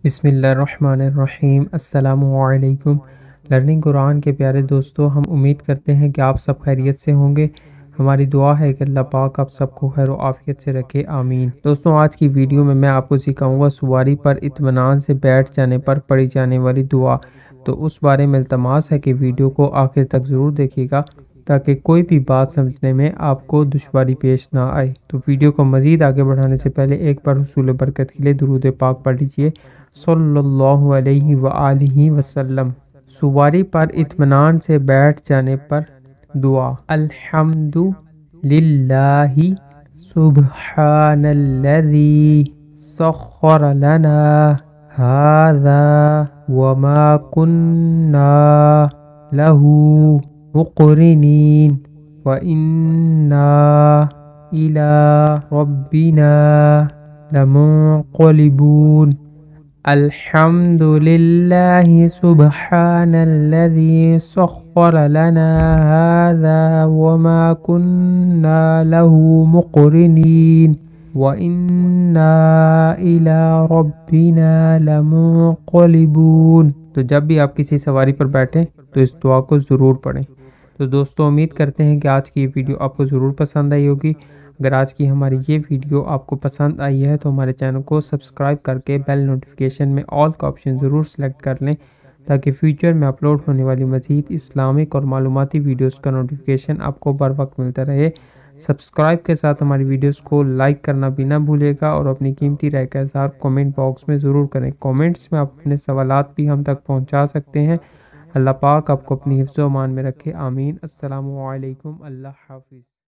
बिस्मिल्लाहिर्रहमानिर्रहीम। अस्सलामु अलैकुम। लर्निंग कुरान के प्यारे दोस्तों, हम उम्मीद करते हैं कि आप सब खैरियत से होंगे। हमारी दुआ है कि अल्लाह पाक आप सबको खैर व आफियत से रखे, आमीन। दोस्तों, आज की वीडियो में मैं आपको सिखाऊंगा सवारी पर इत्मीनान से बैठ जाने पर पढ़ी जाने वाली दुआ। तो उस बारे में इल्तमास है कि वीडियो को आखिर तक ज़रूर देखिएगा ताकि कोई भी बात समझने में आपको दुश्वारी पेश ना आए। तो वीडियो को मज़ीद आगे बढ़ाने से पहले एक बार हुसूल बरकत के लिए दुरूद पाक पढ़ लीजिए सल्लल्लाहु अलैहि व आलिहि वसल्लम। सवारी पर इत्मीनान से बैठ जाने पर दुआ। अल्हम्दु लिल्लाहि सुब्हानल्लज़ी सख्खर लना हाज़ा व मा कुन्ना लहू मुक़रिनीन व इन्ना इला रब्बिना लमुन्क़लिबून। अल्हम्दुलिल्लाहि सुब्हानल्लज़ी सख्खर लना हाज़ा व मा कुन्ना लहू मुक़रिनीन व इन्ना इला रब्बिना लमुन्क़लिबून। तो जब भी आप किसी सवारी पर बैठें तो इस दुआ को ज़रूर पढ़ें। तो दोस्तों, उम्मीद करते हैं कि आज की ये वीडियो आपको ज़रूर पसंद आई होगी। अगर आज की हमारी ये वीडियो आपको पसंद आई है तो हमारे चैनल को सब्सक्राइब करके बेल नोटिफिकेशन में ऑल का ऑप्शन ज़रूर सेलेक्ट कर लें ताकि फ्यूचर में अपलोड होने वाली मज़ीद इस्लामिक और मालूमाती वीडियोस का नोटिफिकेशन आपको बर वक्त मिलता रहे। सब्सक्राइब के साथ हमारी वीडियोस को लाइक करना भी ना भूलिएगा और अपनी कीमती राय का इज़हार कमेंट बॉक्स में ज़रूर करें। कमेंट्स में आप अपने सवालात भी हम तक पहुँचा सकते हैं। अल्लाह पाक आपको अपनी हिफ्ज़-ओ-अमान में रखे, आमीन। अस्सलामु अलैकुम। अल्लाह हाफ़िज़।